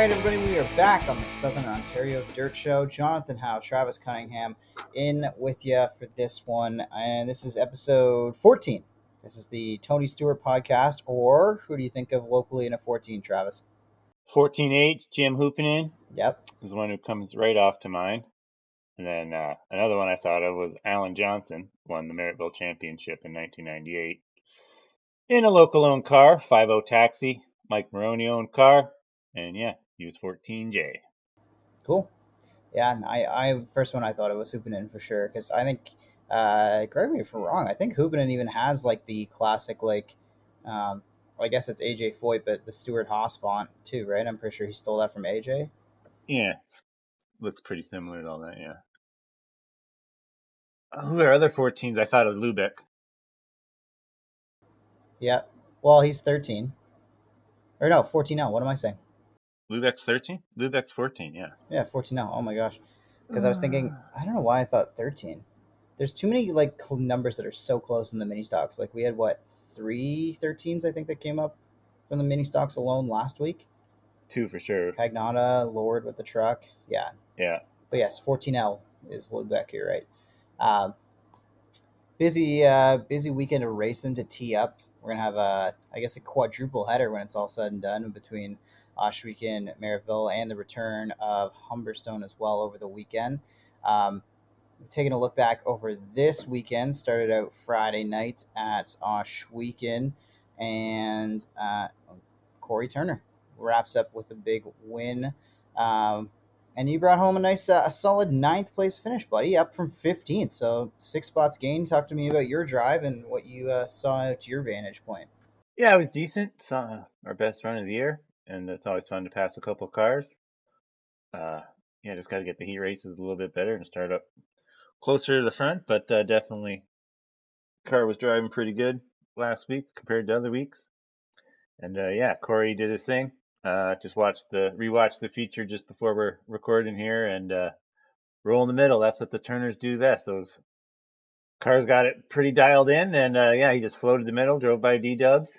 right, everybody, we are back on the Southern Ontario Dirt Show. Jonathan Howe, Travis Cunningham in with you for this one. And this is episode 14. This is the Tony Stewart podcast, or who do you think of locally in a 14, Travis? 14H, Jim Hoopinin. Yep. Is the one who comes right off to mind. And then another one I thought of was Alan Johnson, won the Merrittville Championship in 1998. In a local-owned car, 5-0 taxi. Mike Maroney owned car. And yeah, he was 14J. Cool. Yeah, and I first one I thought it was Hoopinin for sure, because I think, correct me if I'm wrong, I think Hoopinin even has like the classic, like, well, I guess it's AJ Foyt, but the Stuart Haas font too, right? I'm pretty sure he stole that from AJ. Yeah, looks pretty similar to all that, yeah. Who are other 14s? I thought of Lubeck. Yeah. Well, he's 13. Or no, 14-0. What am I saying? Lubeck's 13? Lubeck's 14, yeah. Yeah, 14-0. Oh my gosh. Because I was thinking, I don't know why I thought 13. There's too many like numbers that are so close in the mini stocks. Like we had what, 3 13s I think that came up from the mini stocks alone last week. 2 for sure. Pagnata, Lord with the truck. Yeah. Yeah. But yes, 14L is Lubeck here, right? Busy weekend of racing to tee up. We're gonna have I guess a quadruple header when it's all said and done between Ohsweken, Merrittville, and the return of Humberstone as well over the weekend. Taking a look back over this weekend, started out Friday night at Ohsweken, and Corey Turner wraps up with a big win. And you brought home a nice, a solid 9th place finish, buddy, up from 15th. So 6 spots gained. Talk to me about your drive and what you saw out to your vantage point. Yeah, it was decent. Saw our best run of the year, and it's always fun to pass a couple cars. Yeah, just got to get the heat races a little bit better and start up closer to the front. But definitely, car was driving pretty good last week compared to other weeks. And yeah, Corey did his thing. Just rewatched the feature just before we're recording here, and roll in the middle. That's what the Turners do best. Those cars got it pretty dialed in, and yeah, he just floated the middle, drove by D-Dubs,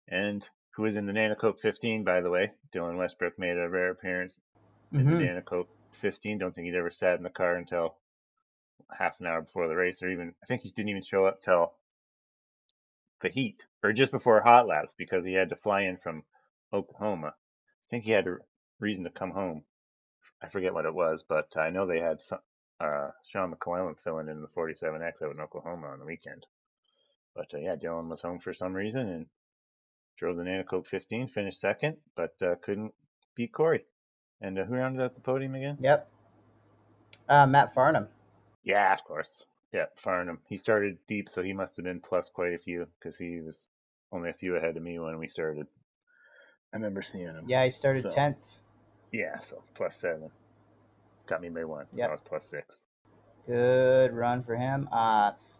and who was in the Nanocoke 15, by the way. Dylan Westbrook made a rare appearance in the Nanocoke 15. Don't think he'd ever sat in the car until half an hour before the race, or even I think he didn't even show up till the heat or just before hot laps because he had to fly in from Oklahoma. I think he had a reason to come home. I forget what it was, but I know they had Sean McClellan filling in the 47X out in Oklahoma on the weekend. But yeah, Dylan was home for some reason and drove the Nanocoke 15, finished second, but couldn't beat Corey. And who rounded out the podium again? Yep. Matt Farnham. Yeah, of course. Yeah, Farnham. He started deep, so he must have been plus quite a few because he was only a few ahead of me when we started. I remember seeing him. Yeah, he started 10th. Yeah, so plus 7. Got me by 1. Yep. I was plus 6. Good run for him.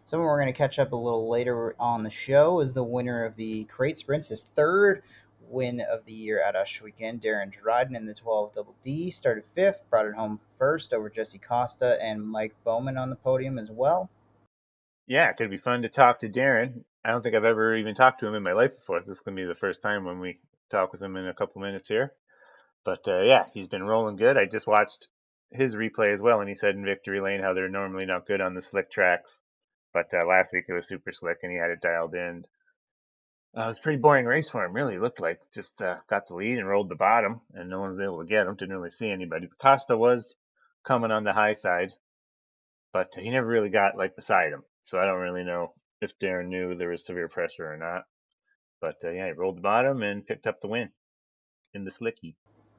Someone we're going to catch up a little later on the show is the winner of the Crate Sprints, his 3rd win of the year at Ohsweken. Darren Dryden in the 12 Double D started 5th, brought it home first over Jesse Costa and Mike Bowman on the podium as well. Yeah, it could be fun to talk to Darren. I don't think I've ever even talked to him in my life before. This is going to be the first time when we talk with him in a couple minutes here. But yeah, he's been rolling good. I just watched his replay as well, and he said in Victory Lane how they're normally not good on the slick tracks. But last week it was super slick, and he had it dialed in. It was a pretty boring race for him, really. It looked like just got the lead and rolled the bottom, and no one was able to get him. Didn't really see anybody. Costa was coming on the high side, but he never really got like beside him. So I don't really know if Darren knew there was severe pressure or not. But yeah, he rolled the bottom and picked up the win in the slicky.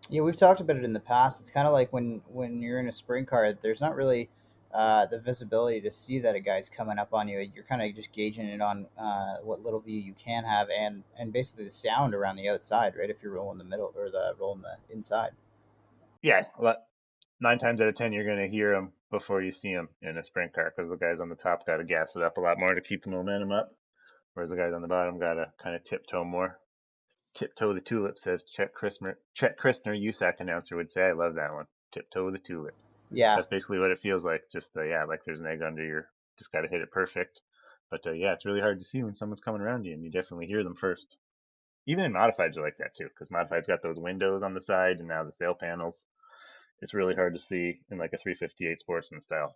Yeah, we've talked about it in the past. It's kind of like when you're in a sprint car, there's not really the visibility to see that a guy's coming up on you. You're kind of just gauging it on what little view you can have, and basically the sound around the outside, right? If you're rolling the middle or rolling the inside. Yeah, 9 times out of 10 you're going to hear him before you see him in a sprint car because the guys on the top got to gas it up a lot more to keep the momentum up, whereas the guys on the bottom got to kind of tiptoe more. Tiptoe the tulips, as Chet Christner, USAC announcer would say. I love that one. Tiptoe the tulips. Yeah, that's basically what it feels like. Just yeah, like there's an egg under your. Just got to hit it perfect. But yeah, it's really hard to see when someone's coming around you, and you definitely hear them first. even in modifieds are like that too, because modifieds got those windows on the side and now the sail panels. It's really hard to see in like a 358 sportsman style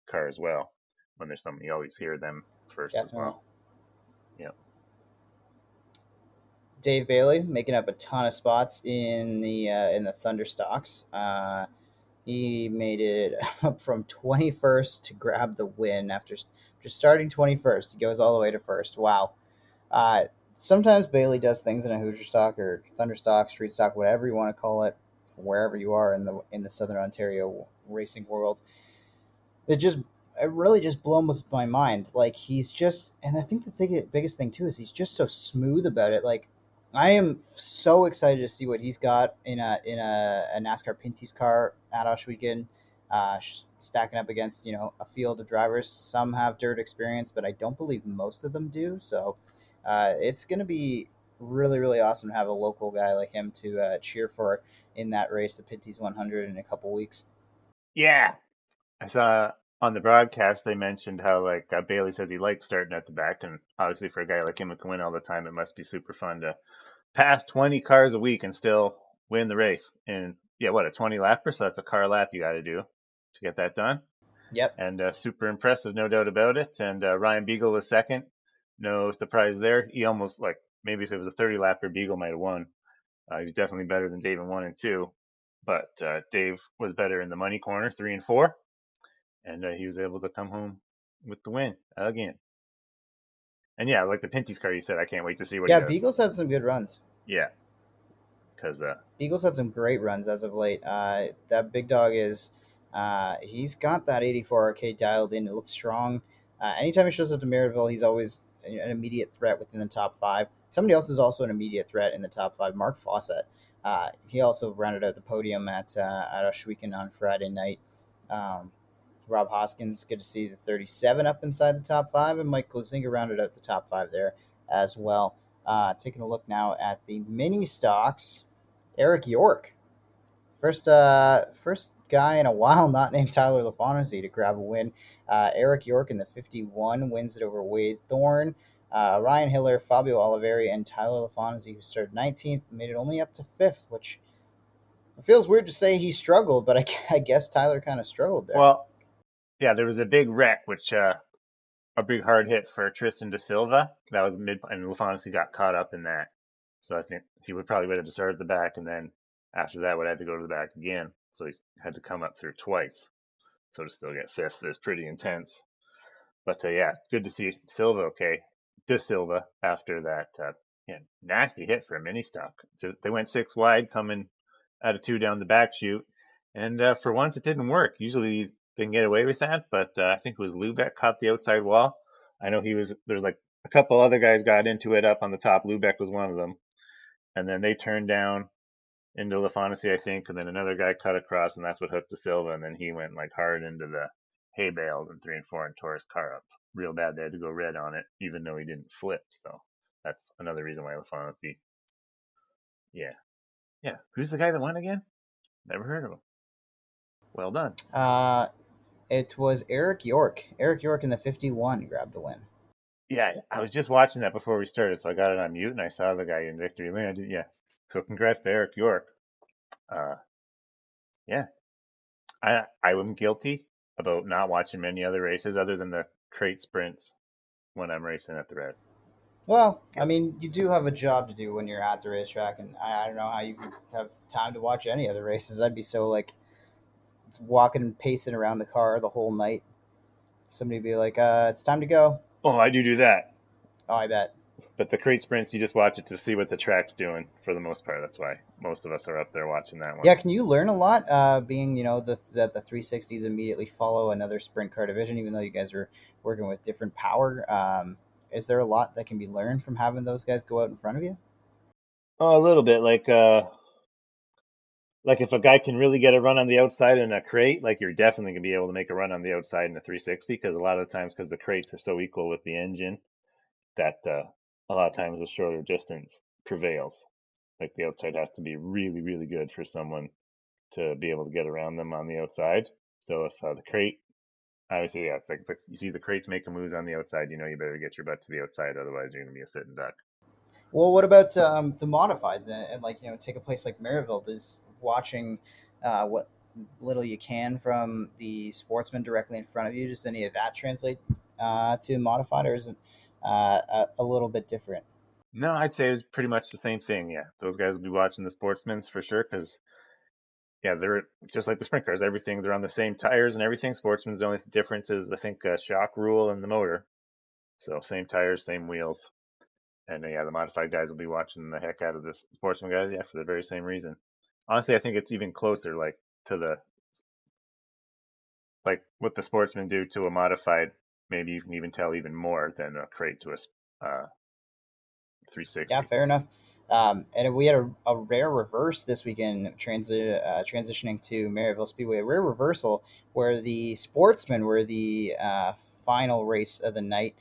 car as well. When there's something, you always hear them first as Definitely. well. Yep. Dave Bailey making up a ton of spots in the Thunder stocks. He made it up from 21st to grab the win after starting 21st. He goes all the way to first. Wow. Uh, Sometimes Bailey does things in a Hoosier stock or Thunder stock, street stock, whatever you want to call it, wherever you are in the Southern Ontario racing world. It just it really just blows my mind. Like he's just, and I think biggest thing too is he's just so smooth about it. Like I am so excited to see what he's got in a NASCAR Pinty's car at Ohsweken, stacking up against a field of drivers. Some have dirt experience, but I don't believe most of them do. So it's going to be really awesome to have a local guy like him to cheer for in that race, the Pinty's 100, in a couple weeks. Yeah, I saw on the broadcast they mentioned how like Bailey says he likes starting at the back, and obviously for a guy like him who can win all the time, it must be super fun to pass 20 cars a week and still win the race. And yeah, what a 20 lapper, so that's a car lap you got to do to get that done. Yep. And super impressive, no doubt about it. And Ryan Beagle was second. No surprise there. He almost like maybe if it was a 30 lapper, Beagle might have won. He's definitely better than Dave in 1 and 2, but Dave was better in the money corner, 3 and 4, and he was able to come home with the win again. And yeah, like the Pinty's car you said, I can't wait to see what he Yeah, does. Beagle's had some good runs. Yeah, because Beagle's had some great runs as of late. That big dog he's got that 84 arcade dialed in. It looks strong. Anytime he shows up to Merrittville, he's always an immediate threat within the top five. Somebody else is also an immediate threat in the top five. Mark Fawcett. He also rounded out the podium at Ohsweken on Friday night. Um, Rob Hoskins, good to see the 37 up inside the top five, and Mike Glazinga rounded out the top five there as well. Taking a look now at the mini stocks. Eric York, first guy in a while not named Tyler LaFontaine to grab a win. Eric York in the 51 wins it over Wade Thorne. Ryan Hiller, Fabio Oliveri, and Tyler LaFontaine, who started 19th, made it only up to 5th, which it feels weird to say he struggled, but I guess Tyler kind of struggled there. well, yeah, there was a big wreck, which a big hard hit for Tristan Da Silva. That was mid, and LaFontaine got caught up in that. So I think he would probably have to start at the back, and then after that would have to go to the back again. So he had to come up through twice. So to still get fifth is pretty intense. But yeah, good to see Silva okay. De Silva after that yeah, nasty hit for a mini stock. So they went 6 wide, coming out of 2 down the back chute, and for once it didn't work. Usually they can get away with that, but I think it was Lubeck caught the outside wall. I know he was. There's like a couple other guys got into it up on the top. Lubeck was one of them, and then they turned down into LaFontaine, I think, and then another guy cut across, and that's what hooked De Silva, and then he went like hard into the hay bales in 3 and 4 and tore his car up real bad. They had to go red on it, even though he didn't flip. So that's another reason why LaFontaine. Yeah, yeah. Who's the guy that won again? Never heard of him. Well done. Uh, it was Eric York. Eric York in the 51 grabbed the win. Yeah, I was just watching that before we started, so I got it on mute, and I saw the guy in victory lane. Yeah, so congrats to Eric York. Uh, yeah, I am guilty about not watching many other races other than the crate sprints when I'm racing at the res. Well, I Guilty. mean, you do have a job to do when you're at the racetrack, and I don't know how you can have time to watch any other races. I'd be so like walking and pacing around the car the whole night. Somebody would be like, "It's time to go." Oh, I do that. Oh, I bet. But the crate sprints, you just watch it to see what the track's doing for the most part. That's why most of us are up there watching that one. Yeah, can you learn a lot? Being that the 360s immediately follow another sprint car division, even though you guys are working with different power. Is there a lot that can be learned from having those guys go out in front of you? Oh, a little bit like if a guy can really get a run on the outside in a crate, like you're definitely gonna be able to make a run on the outside in a 360 because a lot of the times because the crates are so equal with the engine that a lot of times the shorter distance prevails. Like the outside has to be really good for someone to be able to get around them on the outside. So if the crate, obviously, yeah, it's like you see the crates making moves on the outside, you know you better get your butt to the outside, otherwise you're gonna be a sitting duck. Well, what about the modifieds and like take a place like Merrittville? Does watching what little you can from the sportsman directly in front of you, does any of that translate to modified, or is it a little bit different? No, I'd say it was pretty much the same thing. Yeah, those guys will be watching the Sportsmans for sure because yeah, they're just like the sprint cars. Everything they're on the same tires and everything. Sportsman's the only difference is I think shock rule and the motor. So same tires, same wheels. And yeah, the modified guys will be watching the heck out of the sportsman guys. Yeah, for the very same reason. Honestly, I think it's even closer, like to the like what the sportsmen do to a modified. Maybe you can even tell even more than a crate to a uh, Yeah, 360. fair enough. And we had a rare reverse this weekend, transitioning to Merrittville Speedway. A rare reversal where the sportsmen were the final race of the night.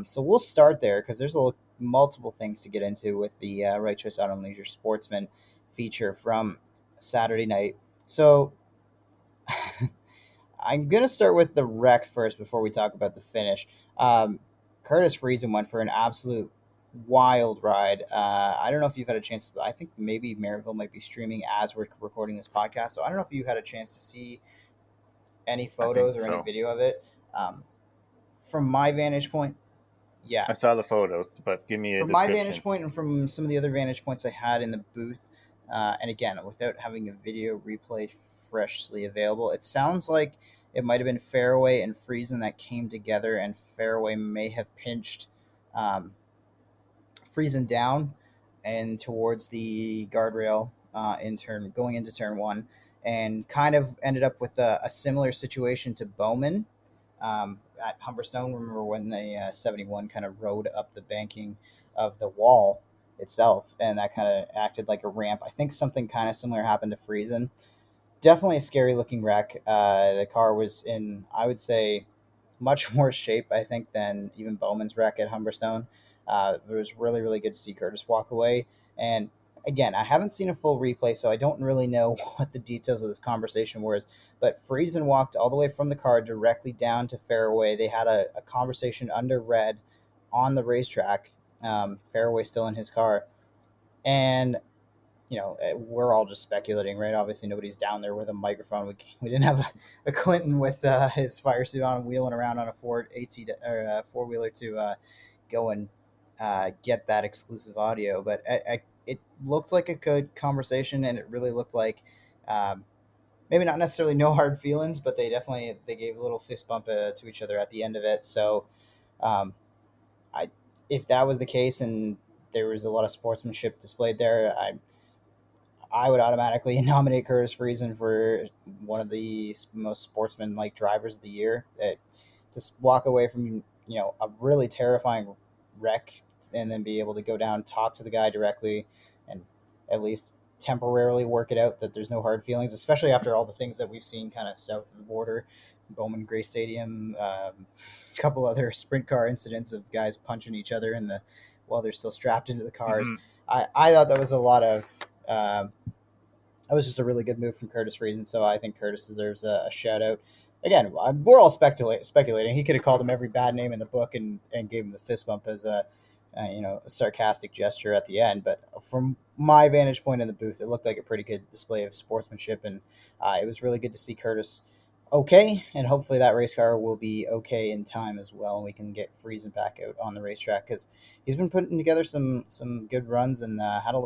So we'll start there because there's multiple things to get into with the Right Choice Auto and Leisure Sportsman feature from Saturday night. So I'm gonna start with the wreck first before we talk about the finish. Curtis Friesen went for an absolute wild ride. I don't know if you've had a chance. I think maybe Merrittville might be streaming as we're recording this podcast, so I don't know if you had a chance to see any I think photos or any so. video of it. Um, from my vantage point, yeah, I saw the photos, but give me a from my description. vantage point and from some of the other vantage points I had in the booth, and again, without having a video replay freshly available, it sounds like it might have been Fairway and Friesen that came together, and Fairway may have pinched um, Friesen down and towards the guardrail in turn going into turn one, and kind of ended up with a similar situation to Bowman at Humberstone. Remember when the 71 kind of rode up the banking of the wall itself, and that kind of acted like a ramp. I think something kind of similar happened to Friesen. Definitely a scary looking wreck. The car was in, I would say, much more shape, I think, than even Bowman's wreck at Humberstone. It was really, really good to see Curtis walk away. And again, I haven't seen a full replay, so I don't really know what the details of this conversation was. But Friesen walked all the way from the car directly down to Fairway. They had a conversation under red on the racetrack. Fairway still in his car. And we're all just speculating, right? Obviously, nobody's down there with a microphone. We didn't have a Clinton with his fire suit on, wheeling around on a Ford or four wheeler to go and get that exclusive audio. But it looked like a good conversation, and it really looked like maybe not necessarily no hard feelings, but they gave a little fist bump to each other at the end of it. So um, I if that was the case and there was a lot of sportsmanship displayed there, I would automatically nominate Curtis Friesen for one of the most sportsman-like drivers of the year. To walk away from a really terrifying wreck and then be able to go down, talk to the guy directly, and at least temporarily work it out that there's no hard feelings, especially after all the things that we've seen kind of south of the border, Bowman Gray Stadium, a couple other sprint car incidents of guys punching each other while they're still strapped into the cars. Mm-hmm. I thought that was a lot of that was just a really good move from Curtis Friesen. So I think Curtis deserves a shout out. Again, we're all speculating. He could have called him every bad name in the book and gave him the fist bump as a sarcastic gesture at the end. But from my vantage point in the booth, it looked like a pretty good display of sportsmanship, and it was really good to see Curtis okay, and hopefully that race car will be okay in time as well, and we can get Friesen back out on the racetrack because he's been putting together some good runs and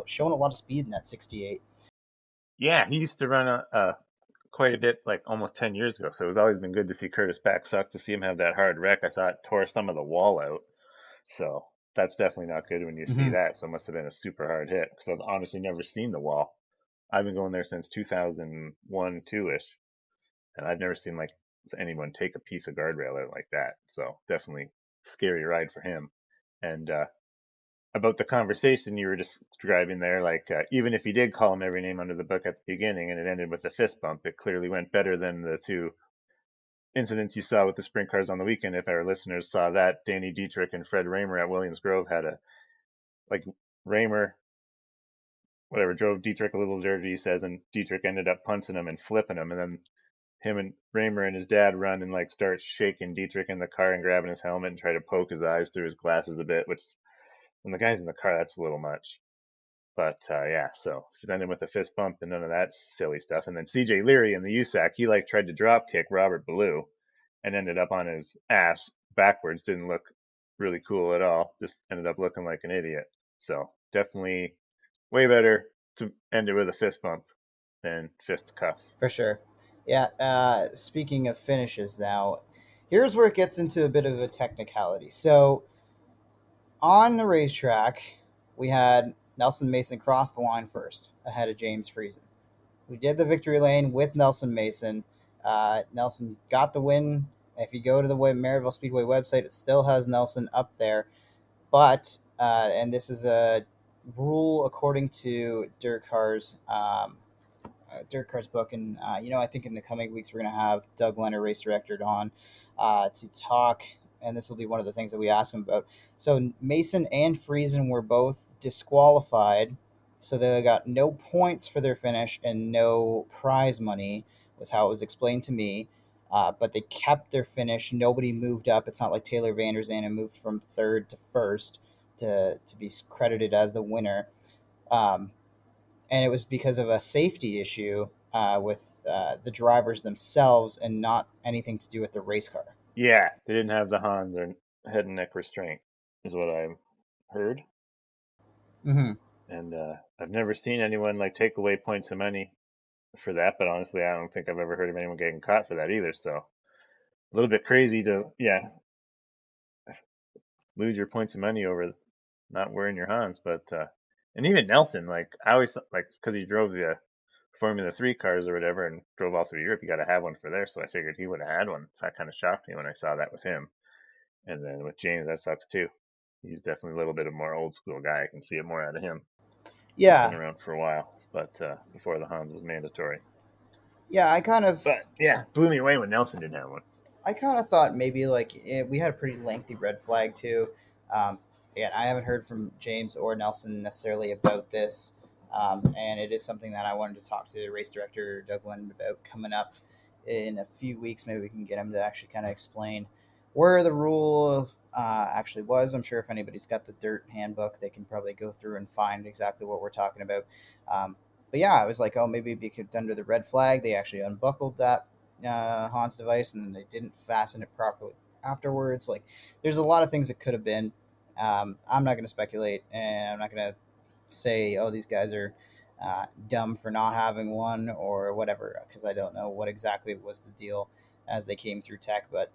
showing a lot of speed in that 68. Yeah, he used to run a quite a bit, like almost 10 years ago. So it's always been good to see Curtis back. Sucks to see him have that hard wreck. I saw it tore some of the wall out. So that's definitely not good when you see Mm-hmm. that. So it must have been a super hard hit because I've honestly never seen the wall. I've been going there since 2001, 2 ish, and I've never seen like anyone take a piece of guardrail out like that. So definitely scary ride for him. And about the conversation you were just describing there, like even if he did call him every name under the book at the beginning and it ended with a fist bump, it clearly went better than the two incidents you saw with the sprint cars on the weekend. If our listeners saw that, Danny Dietrich and Fred Raymer at Williams Grove had a like Raymer, whatever, drove Dietrich a little dirty, he says, and Dietrich ended up punching him and flipping him, and then him and Raymer and his dad run and like start shaking Dietrich in the car and grabbing his helmet and try to poke his eyes through his glasses a bit, which when the guy's in the car, that's a little much. But yeah, so she's ended with a fist bump and none of that silly stuff. And then CJ Leary in the USAC, he like tried to drop kick Robert Ballou and ended up on his ass backwards. Didn't look really cool at all. Just ended up looking like an idiot. So definitely way better to end it with a fist bump than fist cuff. For sure. Yeah. Speaking of finishes, now here's where it gets into a bit of a technicality. So on the racetrack, we had Nelson Mason cross the line first, ahead of James Friesen. We did the victory lane with Nelson Mason. Nelson got the win. If you go to the Merrittville Speedway website, it still has Nelson up there. But, and this is a rule according to Dirt Cars book, and I think in the coming weeks we're going to have Doug Leonard, race director, on to talk, and this will be one of the things that we ask him about. So Mason and Friesen were both disqualified, so they got no points for their finish and no prize money, was how it was explained to me. But they kept their finish. Nobody moved up. It's not like Taylor Van Zandt moved from third to first to be credited as the winner. And it was because of a safety issue with the drivers themselves and not anything to do with the race car. Yeah, they didn't have the Hans or head and neck restraint, is what I heard. Mm-hmm. And I've never seen anyone like take away points of money for that, but honestly, I don't think I've ever heard of anyone getting caught for that either. So a little bit crazy to lose your points of money over not wearing your Hans, but and even Nelson, like I always like because he drove the Formula 3 cars or whatever and drove all through Europe, you got to have one for there. So I figured he would have had one. So that kind of shocked me when I saw that with him. And then with James, that sucks too. He's definitely a little bit of more old school guy. I can see it more out of him. He's been Yeah, around for a while, but before the Hans was mandatory. yeah. I kind of, But yeah, blew me away when Nelson didn't have one. I kind of thought maybe like we had a pretty lengthy red flag too. Um, yeah, I haven't heard from James or Nelson necessarily about this, and it is something that I wanted to talk to race director Doug Lennon about coming up in a few weeks. Maybe we can get him to actually kind of explain where the rule actually was. I'm sure if anybody's got the dirt handbook, they can probably go through and find exactly what we're talking about. But yeah, I was like, oh, maybe because under the red flag, they actually unbuckled that Hans device and then they didn't fasten it properly afterwards. Like, there's a lot of things that could have been. I'm not going to speculate, and I'm not going to say, oh, these guys are dumb for not having one or whatever, because I don't know what exactly was the deal as they came through tech. But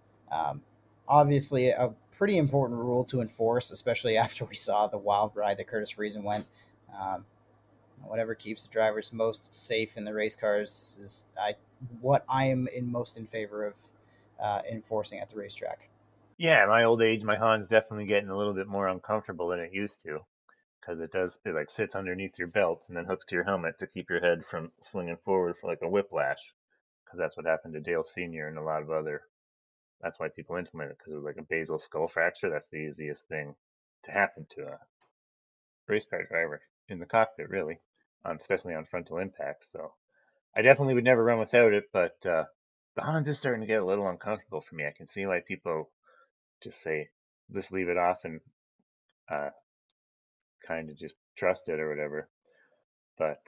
obviously, a pretty important rule to enforce, especially after we saw the wild ride that Curtis Friesen went. Um, Whatever keeps the drivers most safe in the race cars is what I am most in favor of enforcing at the racetrack. Yeah, my old age, my Hans definitely getting a little bit more uncomfortable than it used to because it like sits underneath your belt and then hooks to your helmet to keep your head from swinging forward for like a whiplash. Because that's what happened to Dale Senior and a lot of other. That's why people implement it because it was like a basal skull fracture. That's the easiest thing to happen to a race car driver in the cockpit, really, especially on frontal impacts. So I definitely would never run without it, but the Hans is starting to get a little uncomfortable for me. I can see why people just say, just leave it off and uh, kind of just trust it or whatever. But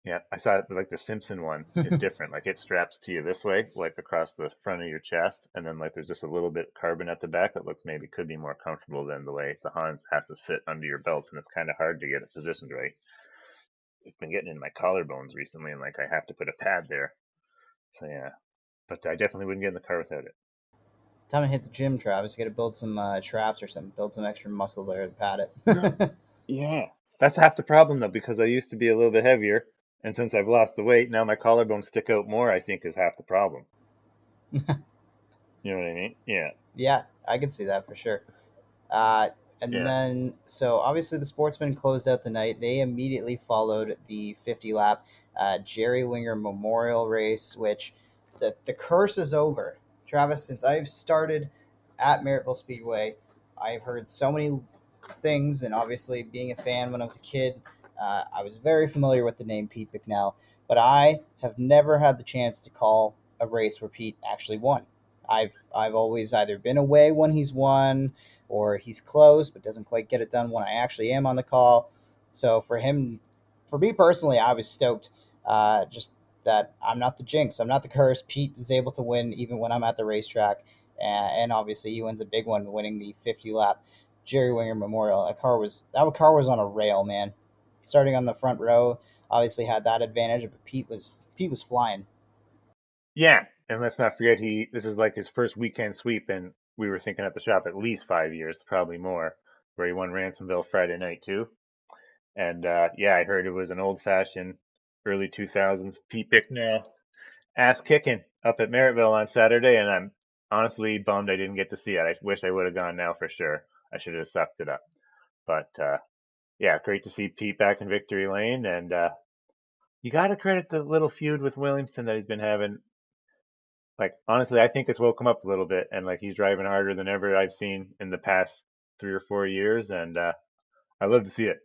yeah, I saw it like the Simpson one is different. Like it straps to you this way, like across the front of your chest, and then like there's just a little bit of carbon at the back that looks maybe could be more comfortable than the way the Hans has to sit under your belts, and it's kind of hard to get it positioned right. It's been getting in my collarbones recently, and like I have to put a pad there. So yeah, but I definitely wouldn't get in the car without it. Time to hit the gym, Travis. You got to build some traps or something. Build some extra muscle there to pad No, it. yeah, that's half the problem though, because I used to be a little bit heavier, and since I've lost the weight, now my collarbones stick out more. I think is half the problem. You know what I mean? Yeah, Yeah, I can see that for sure. Uh, and yeah. then, so obviously the Sportsman closed out the night. They immediately followed the 50 lap Jerry Winger Memorial Race, which the curse is over. Travis, since I've started at Merrittville Speedway, I've heard so many things, and obviously being a fan when I was a kid, I was very familiar with the name Pete Bicknell, but I have never had the chance to call a race where Pete actually won. I've always either been away when he's won, or he's close but doesn't quite get it done when I actually am on the call. So for him, for me personally, I was stoked. Just that I'm not the jinx, I'm not the curse. Pete is able to win even when I'm at the racetrack, and obviously he wins a big one, winning the 50 lap Jerry Winger Memorial. That car was on a rail, man. Starting on the front row, obviously had that advantage, but Pete was flying. Yeah, and let's not forget this is like his first weekend sweep, and we were thinking at the shop at least 5 years, probably more, where he won Ransomville Friday night too. And yeah, I heard it was an old-fashioned early 2000s Pete Bicknell ass kicking up at Merrittville on Saturday, and I'm honestly bummed I didn't get to see it. I wish I would have gone now for sure. I should have sucked it up. But yeah, great to see Pete back in victory lane, and you got to credit the little feud with Williamson that he's been having. Like honestly, I think it's woke him up a little bit, and like he's driving harder than ever I've seen in the past 3 or 4 years, and I love to see it.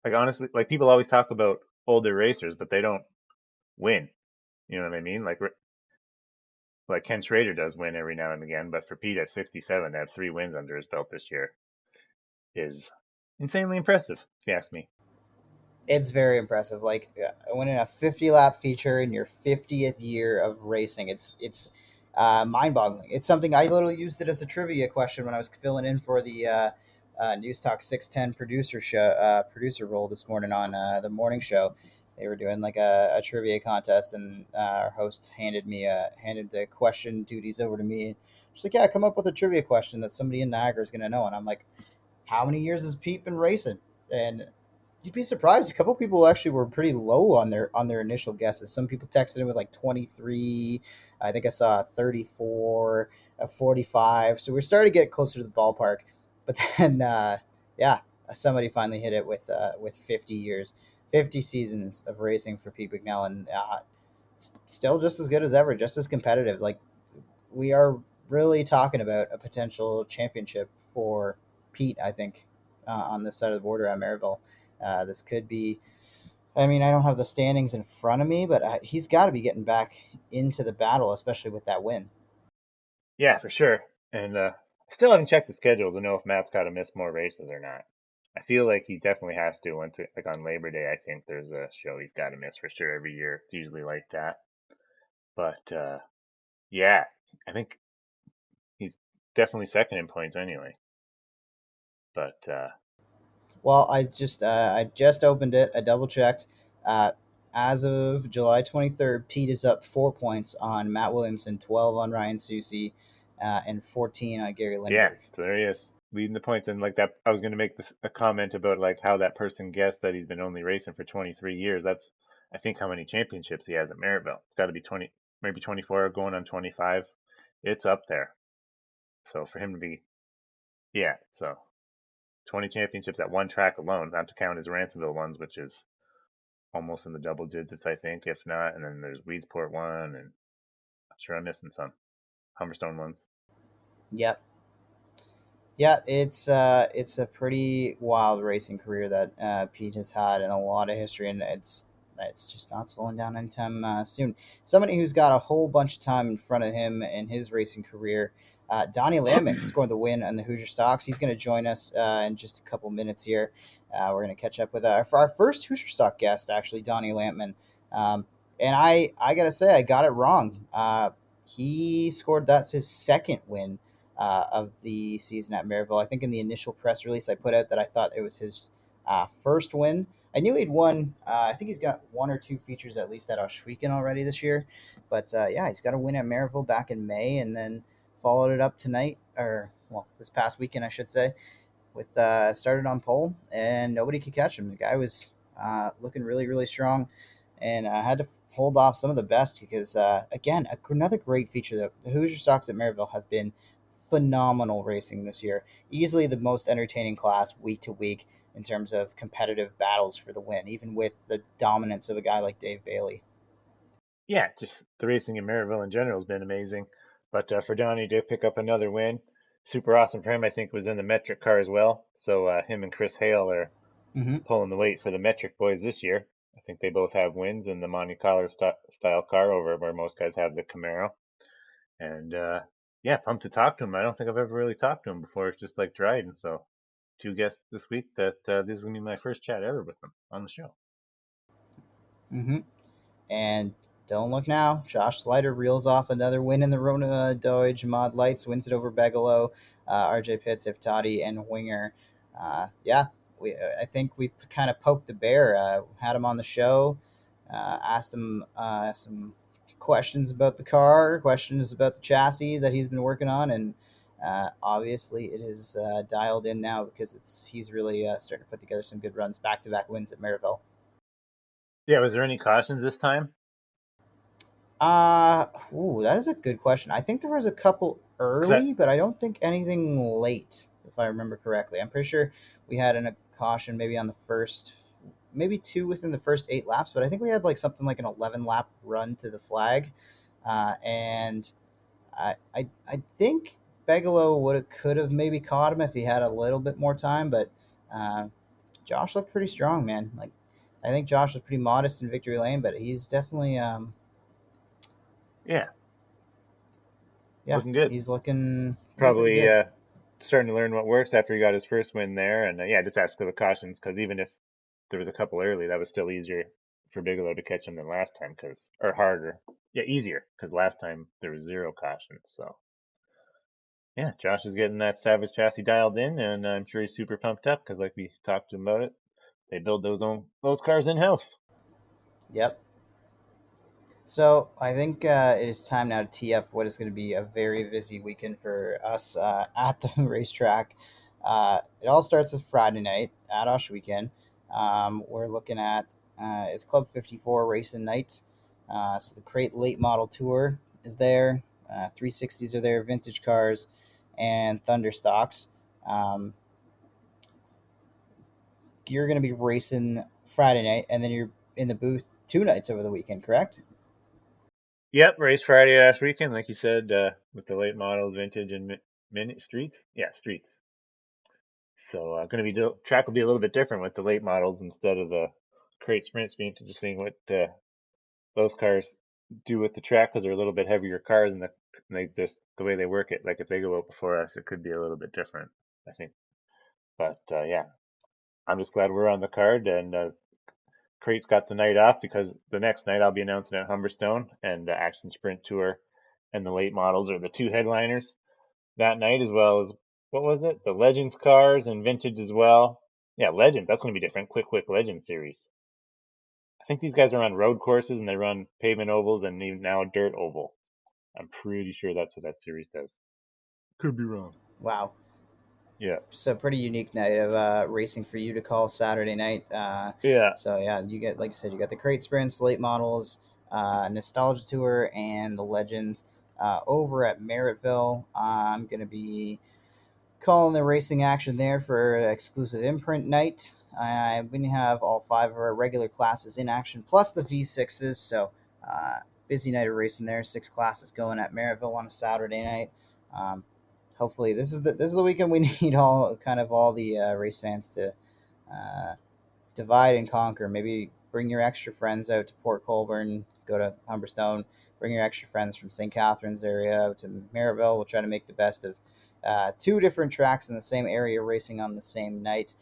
Like honestly, like people always talk about older racers, but they don't win. You know what I mean? Like Ken Schrader does win every now and again, but for Pete at 67 to have 3 wins under his belt this year is insanely impressive, if you ask me. It's very impressive. Like winning a 50 lap feature in your 50th year of racing, it's mind boggling. It's something I literally used it as a trivia question when I was filling in for the News Talk 610 producer role this morning on the morning show. They were doing like a trivia contest, and our host handed the question duties over to me. She's like, "Yeah, come up with a trivia question that somebody in Niagara is going to know." And I'm like, "How many years has Pete been racing?" And you'd be surprised. A couple people actually were pretty low on their initial guesses. Some people texted in with like 23. I think I saw a 34, a 45. So we're starting to get closer to the ballpark. But then, yeah, somebody finally hit it with 50 years, 50 seasons of racing for Pete Bicknell, and still just as good as ever, just as competitive. Like we are really talking about a potential championship for Pete. I think on this side of the border at Merrittville. This could be. I mean, I don't have the standings in front of me, but he's got to be getting back into the battle, especially with that win. Yeah, for sure. And I still haven't checked the schedule to know if Matt's got to miss more races or not. I feel like he definitely has to. Like on Labor Day, I think there's a show he's got to miss for sure every year. It's usually like that. But yeah, I think he's definitely second in points anyway. But Well, I just opened it. I double checked. Uh, as of July 23rd, Pete is up 4 points on Matt Williamson, 12 on Ryan Susie, and 14 on Gary yeah, Lindbergh. so there he is, leading the points. And like that, I was going to make a comment about like how that person guessed that he's been only racing for 23 years. That's, I think, how many championships he has at Merrittville. It's got to be 20, maybe 24, going on 25. It's up there. So for him to be, yeah, so 20 championships at one track alone, not to count his Ransomville ones, which is almost in the double digits, I think, if not. And then there's Weedsport one, and I'm sure I'm missing some Humberstone ones. Yep. Yeah, it's a pretty wild racing career that Pete has had, and a lot of history, and it's just not slowing down anytime soon. Somebody who's got a whole bunch of time in front of him in his racing career, Donny Lampman scored the win on the Hoosier Stocks. He's going to join us in just a couple minutes here. We're going to catch up with for our first Hoosier Stock guest, actually, Donny Lampman. Um, and I gotta say, I got it wrong. He scored That's his second win of the season at Merrittville. I think in the initial press release I put out that I thought it was his first win. I knew he'd won. I think he's got one or two features at least at Ohsweken already this year. But yeah, he's got a win at Merrittville back in May, and then followed it up tonight, or well, this past weekend, I should say, with started on pole, and nobody could catch him. The guy was looking really, really strong, and I had to hold off some of the best because, again, another great feature. The Hoosier Stocks at Merrittville have been phenomenal racing this year. Easily the most entertaining class week to week in terms of competitive battles for the win, even with the dominance of a guy like Dave Bailey. Yeah, just the racing in Merrittville in general has been amazing. But for Donnie to pick up another win, super awesome for him. I think was in the metric car as well. So him and Chris Hale are Mm-hmm. pulling the weight for the metric boys this year. I think they both have wins in the Monte Carlo style car over where most guys have the Camaro. And yeah, pumped to talk to him. I don't think I've ever really talked to him before. It's just like Dryden. So, two guests this week that this is going to be my first chat ever with them on the show. Mm-hmm. And don't look now. Josh Slider reels off another win in the Rona Dodge Mod Lights, wins it over Bigelow, RJ Pitts, Iftati, and Winger. Yeah, I think we kind of poked the bear. Had him on the show, asked him some questions about the car, questions about the chassis that he's been working on, and obviously it is dialed in now because he's really starting to put together some good runs, back-to-back wins at Merrittville. Yeah, was there any cautions this time? That is a good question. I think there was a couple Because early, but I don't think anything late, if I remember correctly. I'm pretty sure we had a caution maybe on the first, maybe two within the first 8 laps, but I think we had like something like an 11 lap run to the flag, and I think Bigelow could have maybe caught him if he had a little bit more time, but uh, Josh looked pretty strong, man. Like I think Josh was pretty modest in victory lane, but he's definitely yeah, yeah, looking good. he's looking pretty Probably good. starting to learn what works after he got his first win there. And yeah, just ask for the cautions because even if there was a couple early, that was still easier for Bigelow to catch him than last time, or harder. Yeah, easier because last time there was zero cautions. So yeah, Josh is getting that Savage chassis dialed in, and I'm sure he's super pumped up because, like we talked to him about it, they build those cars in house. Yep. So I think it is time now to tee up what is going to be a very busy weekend for us at the racetrack. It all starts with Friday night at Ohsweken. We're looking at it's Club 54 racing night. So the Crate Late Model Tour is there. 360s are there, vintage cars, and Thunder stocks. Um, you're going to be racing Friday night, and then you're in the booth 2 nights over the weekend, correct? Yep, race Friday last weekend, like you said, with the late models, vintage, and mini streets. Yeah, streets. So going to be track will be a little bit different with the late models instead of the crate sprints. Be interested to see what those cars do with the track because they're a little bit heavier cars and they just the way they work it. Like if they go out before us, it could be a little bit different, I think. But yeah, I'm just glad we're on the card and Crate's got the night off because the next night I'll be announcing at Humberstone and the Action Sprint Tour and the late models are the two headliners that night, as well as what was it? The Legends cars and vintage as well. Yeah, Legends. That's going to be different. Quick Legend series. I think these guys are on road courses and they run pavement ovals and even now a dirt oval. I'm pretty sure that's what that series does. Could be wrong. Wow. Yeah. So pretty unique night of racing for you to call Saturday night. Yeah. So yeah, you get, like you said, you got the crate sprints, late models, nostalgia tour, and the legends over at Merrittville. I'm gonna be calling the racing action there for exclusive imprint night. We have all 5 of our regular classes in action, plus the V6s. So busy night of racing there. 6 classes going at Merrittville on a Saturday night. Um, Hopefully, this is the weekend we need all the race fans to uh, divide and conquer. Maybe bring your extra friends out to Port Colborne, go to Humberstone, bring your extra friends from St. Catharines area out to Merrittville. We'll try to make the best of 2 different tracks in the same area racing on the same night.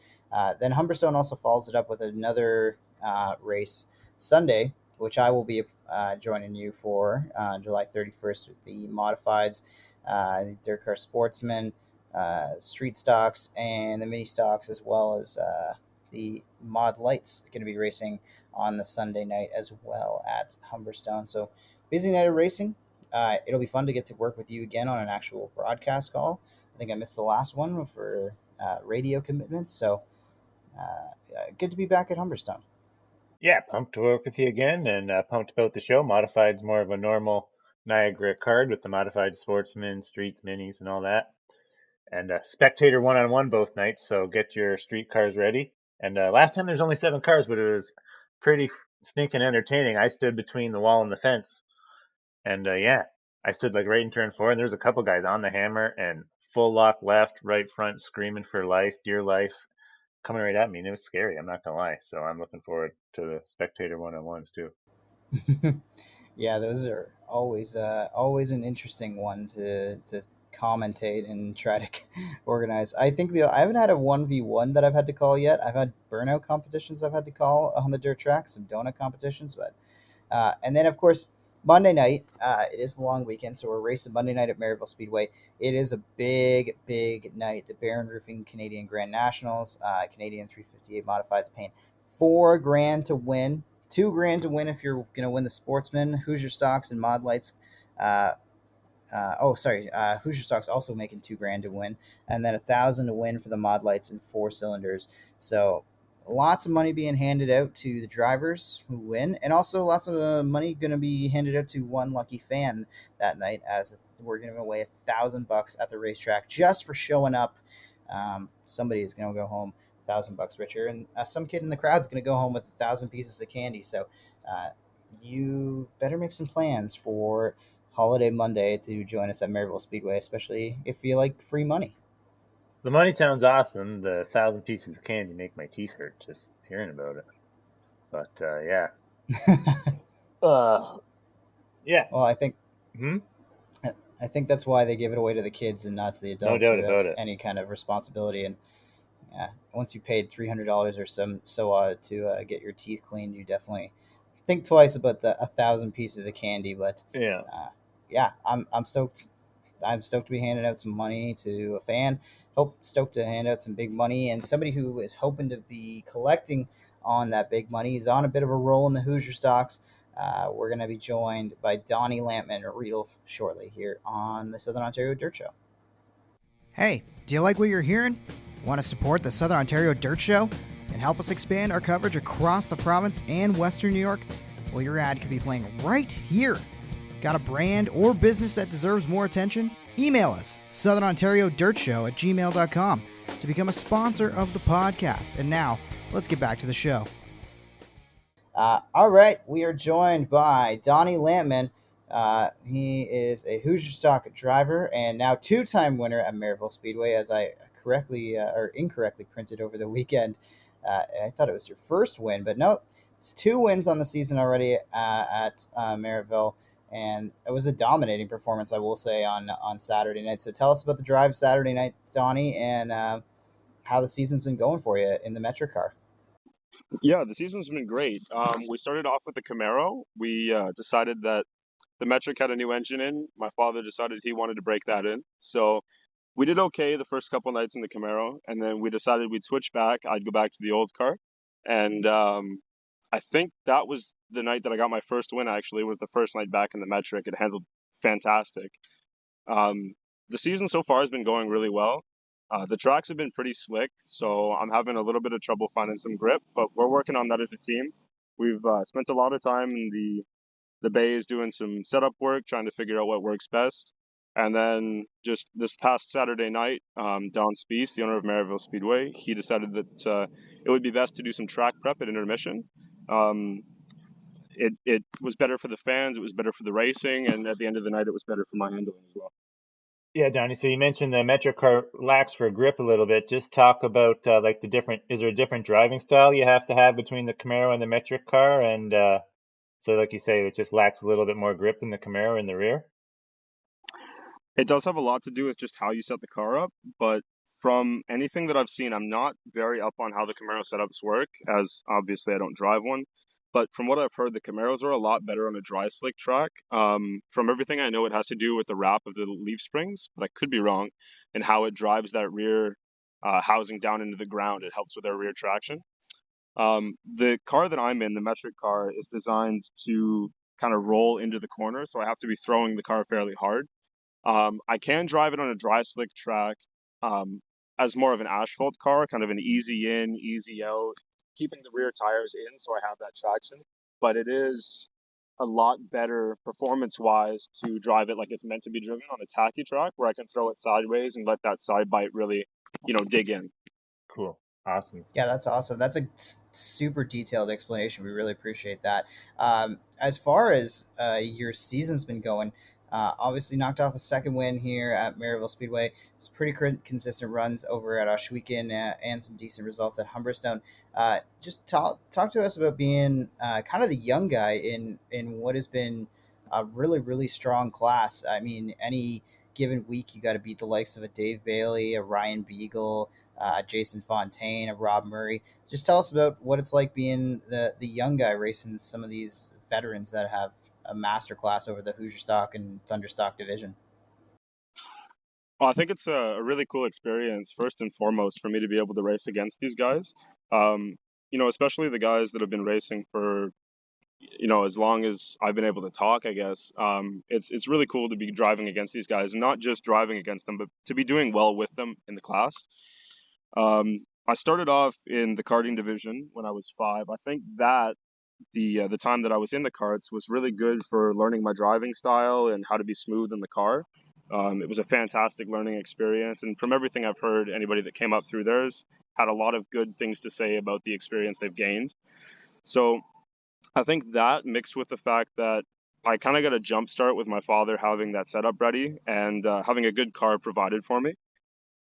Then Humberstone also follows it up with another race Sunday, which I will be joining you for July 31st with the modifieds, dirt car sportsmen, street stocks, and the mini stocks, as well as the mod lights are going to be racing on the Sunday night as well at Humberstone. So busy night of racing. It'll be fun to get to work with you again on an actual broadcast call. I think I missed the last one for radio commitments. So good to be back at Humberstone. Yeah. Pumped to work with you again and pumped about the show. Modified's more of a normal Niagara card with the modified sportsmen, streets, minis, and all that. And spectator one-on-one both nights. So get your street cars ready. And last time there's only 7 cars, but it was pretty stinking entertaining. I stood between the wall and the fence, and yeah, I stood like right in turn 4, and there was a couple guys on the hammer and full lock left, right front, screaming for life, dear life, coming right at me, and it was scary. I'm not gonna lie. So I'm looking forward to the spectator one-on-ones too. Yeah, those are always an interesting one to commentate and try to organize. I think I haven't had a 1v1 that I've had to call yet. I've had burnout competitions I've had to call on the dirt track, some donut competitions, but and then, of course, Monday night, it is the long weekend, so we're racing Monday night at Merrittville Speedway. It is a big, big night. The Barron Roofing Canadian Grand Nationals, Canadian 358 Modifieds paying $4,000 to win, $2,000 to win if you're going to win the Sportsman, Hoosier Stocks, and Mod Lights. Uh, Hoosier Stock's also making $2,000 to win, and then 1,000 to win for the Mod Lights and 4 cylinders. So lots of money being handed out to the drivers who win, and also lots of money going to be handed out to one lucky fan that night, as we're giving away $1,000 at the racetrack just for showing up. Somebody is going to go home $1,000 richer, and some kid in the crowd is going to go home with 1,000 pieces of candy. So you better make some plans for Holiday Monday to join us at Merrittville Speedway, especially if you like free money. The money sounds awesome. The 1,000 pieces of candy make my teeth hurt just hearing about it. But yeah. Yeah. Well, Hmm. I think that's why they give it away to the kids and not to the No adults doubt who have about it. any kind of responsibility. And once you paid $300 or so to get your teeth cleaned, you definitely think twice about the 1,000 pieces of candy. But Yeah. yeah, I'm stoked. I'm stoked to be handing out some money to a fan. Stoked to hand out some big money, and somebody who is hoping to be collecting on that big money. He's on a bit of a roll in the Hoosier stocks. We're going to be joined by Donny Lampman real shortly here on the Southern Ontario Dirt Show. Hey, do you like what you're hearing? Want to support the Southern Ontario Dirt Show and help us expand our coverage across the province and Western New York? Well, your ad could be playing right here. Got a brand or business that deserves more attention? Email us, southernontariodirtshow@gmail.com to become a sponsor of the podcast. And now, let's get back to the show. All right, we are joined by Donny Lampman. He is a Hoosier Stock driver and now two-time winner at Merrittville Speedway, as I correctly or incorrectly printed over the weekend. I thought it was your first win, but no, it's 2 wins on the season already at Merrittville, and it was a dominating performance, I will say, on Saturday night. So tell us about the drive Saturday night, Donny, and how the season's been going for you in the Metro car. Yeah, the season's been great. We started off with the Camaro. We decided that the Metric had a new engine in. My father decided he wanted to break that in. So we did okay the first couple nights in the Camaro, and then we decided we'd switch back. I'd go back to the old car. And I think that was the night that I got my first win, actually. It was the first night back in the Metric. It handled fantastic. The season so far has been going really well. The tracks have been pretty slick, so I'm having a little bit of trouble finding some grip, but we're working on that as a team. We've spent a lot of time in the bays doing some setup work, trying to figure out what works best. And then just this past Saturday night, Don Speece, the owner of Merrittville Speedway, he decided that it would be best to do some track prep at intermission. It was better for the fans, it was better for the racing, and at the end of the night, it was better for my handling as well. Yeah, Donnie. So you mentioned the Metro car lacks for grip a little bit. Just talk about like the different. Is there a different driving style you have to have between the Camaro and the Metro car? And so, like you say, it just lacks a little bit more grip than the Camaro in the rear. It does have a lot to do with just how you set the car up, but from anything that I've seen, I'm not very up on how the Camaro setups work, as obviously I don't drive one. But from what I've heard, the Camaros are a lot better on a dry slick track. From everything I know, it has to do with the wrap of the leaf springs, but I could be wrong, and how it drives that rear housing down into the ground. It helps with our rear traction. The car that I'm in, the metric car, is designed to kind of roll into the corner, so I have to be throwing the car fairly hard. I can drive it on a dry slick track as more of an asphalt car, kind of an easy in, easy out, keeping the rear tires in so I have that traction. But it is a lot better performance-wise to drive it like it's meant to be driven on a tacky track where I can throw it sideways and let that side bite really, dig in. Cool. Awesome. Yeah, that's awesome. That's a super detailed explanation. We really appreciate that. As far as your season's been going, obviously knocked off a second win here at Merrittville Speedway. It's pretty consistent runs over at Ohsweken and some decent results at Humberstone. Just talk to us about being kind of the young guy in what has been a really, really strong class. I mean, any given week, you got to beat the likes of a Dave Bailey, a Ryan Beagle, Jason Fontaine, a Rob Murray. Just tell us about what it's like being the young guy racing some of these veterans that have a master class over the Hoosier Stock and Thunder Stock division. Well, I think it's a really cool experience, first and foremost, for me to be able to race against these guys. Um, especially the guys that have been racing for, as long as I've been able to talk, I guess. It's really cool to be driving against these guys, and not just driving against them, but to be doing well with them in the class. I started off in the karting division when I was 5. I think that the time that I was in the karts was really good for learning my driving style and how to be smooth in the car. It was a fantastic learning experience, and from everything I've heard, anybody that came up through theirs had a lot of good things to say about the experience they've gained. So I think that mixed with the fact that I kind of got a jump start with my father having that setup ready and having a good car provided for me.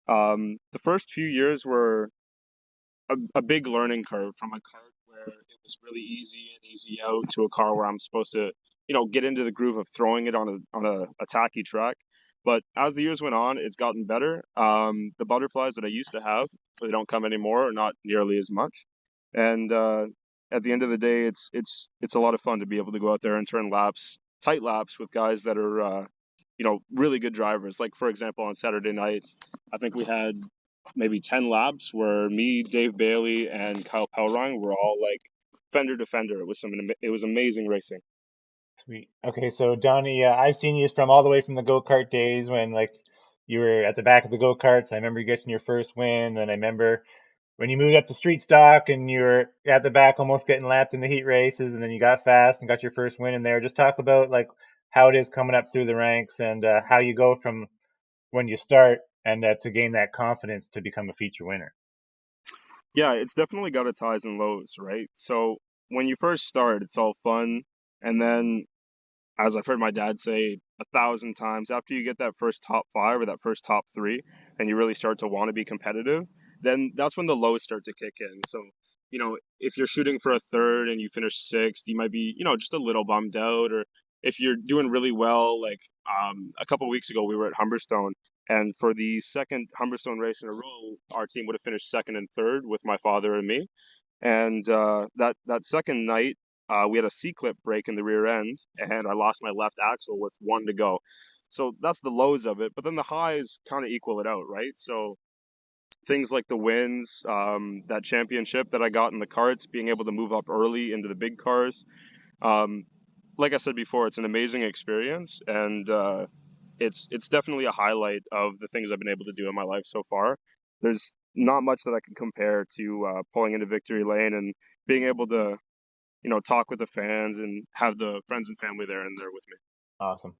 The first few years were a big learning curve from a car where it was really easy and easy out to a car where I'm supposed to, get into the groove of throwing it on a tacky track. But as the years went on, it's gotten better. The butterflies that I used to have, they don't come anymore, or not nearly as much. And at the end of the day, it's a lot of fun to be able to go out there and turn laps, tight laps with guys that are, really good drivers. Like for example, on Saturday night, I think we had maybe 10 laps where me, Dave Bailey, and Kyle Pelrine were all like fender to fender. It was amazing racing. Sweet. Okay, so Donnie, I've seen you from all the way from the go-kart days when like you were at the back of the go-karts. I remember you getting your first win, and I remember when you moved up to street stock and you were at the back almost getting lapped in the heat races, and then you got fast and got your first win in there. Just talk about like how it is coming up through the ranks and how you go from when you start and to gain that confidence to become a feature winner. Yeah, it's definitely got its highs and lows, right? So when you first start, it's all fun. And then, as I've heard my dad say 1,000 times, after you get that first top 5 or that first top 3, and you really start to want to be competitive, then that's when the lows start to kick in. So, if you're shooting for a third and you finish 6th, you might be, just a little bummed out. Or if you're doing really well, like a couple weeks ago, we were at Humberstone, and for the second Humberstone race in a row, our team would have finished 2nd and 3rd with my father and me. And that second night, we had a C-clip break in the rear end, and I lost my left axle with 1 to go. So that's the lows of it. But then the highs kind of equal it out, right? So things like the wins, that championship that I got in the karts, being able to move up early into the big cars. Um, like I said before, it's an amazing experience, and it's definitely a highlight of the things I've been able to do in my life so far. There's not much that I can compare to pulling into victory lane and being able to, talk with the fans and have the friends and family there and there with me. Awesome.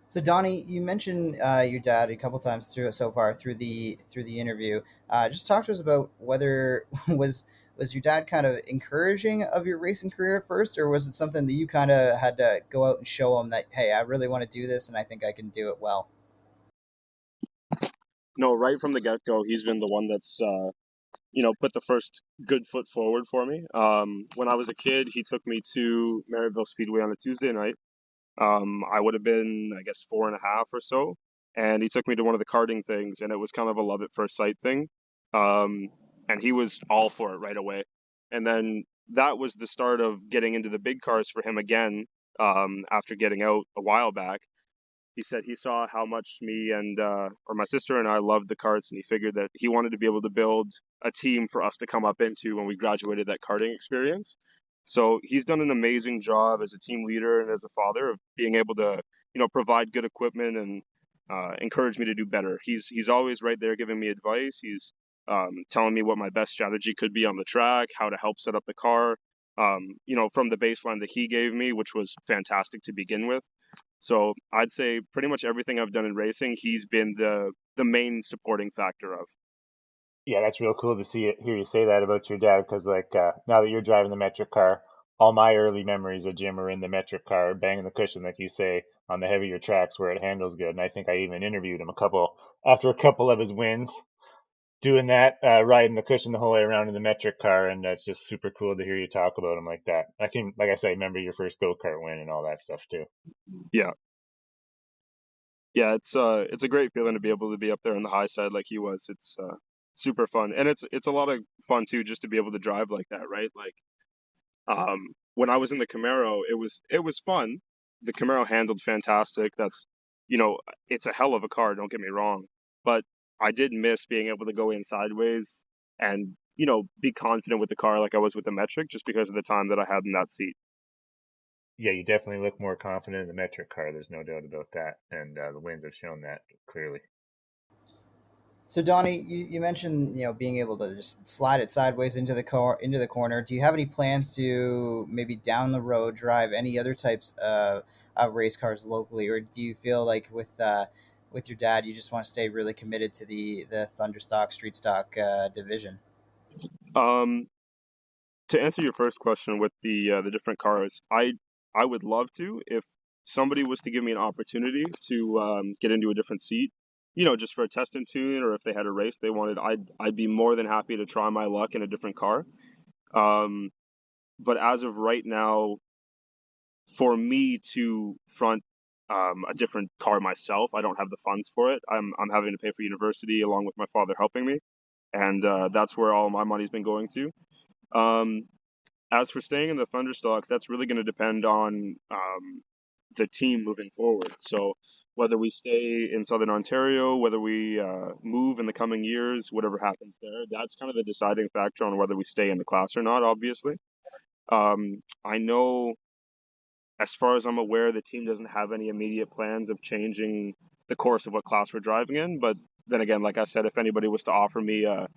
So Donnie, you mentioned your dad a couple times through it so far through the interview. Just talk to us about whether was your dad kind of encouraging of your racing career at first, or was it something that you kind of had to go out and show him that, hey, I really want to do this and I think I can do it well? No, right from the get-go, he's been the one that's put the first good foot forward for me. When I was a kid, he took me to Merrittville Speedway on a Tuesday night. I would have been, I guess, 4.5 or so, and he took me to one of the karting things, and it was kind of a love at first sight thing. And he was all for it right away. And then that was the start of getting into the big cars for him again. After getting out a while back, he said he saw how much me and or my sister and I loved the karts, and he figured that he wanted to be able to build a team for us to come up into when we graduated that karting experience. So he's done an amazing job as a team leader and as a father of being able to, provide good equipment and encourage me to do better. He's always right there giving me advice. He's telling me what my best strategy could be on the track, how to help set up the car. From the baseline that he gave me, which was fantastic to begin with. So I'd say pretty much everything I've done in racing, he's been the main supporting factor of. Yeah, that's real cool to hear you say that about your dad because like now that you're driving the metric car, all my early memories of Jim are in the metric car, banging the cushion like you say on the heavier tracks where it handles good. And I think I even interviewed him after a couple of his wins. doing that, riding the cushion the whole way around in the metric car, and that's just super cool to hear you talk about them like that. I can, like I say, remember your first go-kart win and all that stuff too. Yeah. Yeah, it's a great feeling to be able to be up there on the high side like he was. It's super fun, and it's a lot of fun too, just to be able to drive like that, right? Like, when I was in the Camaro, it was fun. The Camaro handled fantastic. That's, it's a hell of a car. Don't get me wrong, but I did miss being able to go in sideways and be confident with the car like I was with the metric, just because of the time that I had in that seat. Yeah, you definitely look more confident in the metric car. There's no doubt about that, and the wins have shown that clearly. So Donnie, you mentioned being able to just slide it sideways into the corner. Do you have any plans to maybe down the road drive any other types of race cars locally, or do you feel like with your dad you just want to stay really committed to the Thunderstock Street Stock division? Um, to answer your first question with the different cars, I would love to, if somebody was to give me an opportunity to get into a different seat, just for a test and tune, or if they had a race they wanted, I'd be more than happy to try my luck in a different car. But as of right now, for me to front a different car myself, I don't have the funds for it. I'm having to pay for university along with my father helping me, and that's where all my money's been going to. As for staying in the Thunderstocks, that's really going to depend on the team moving forward. So whether we stay in Southern Ontario, whether we move in the coming years, whatever happens there, that's kind of the deciding factor on whether we stay in the class or not, obviously. I know, as far as I'm aware, the team doesn't have any immediate plans of changing the course of what class we're driving in. But then again, like I said, if anybody was to offer me a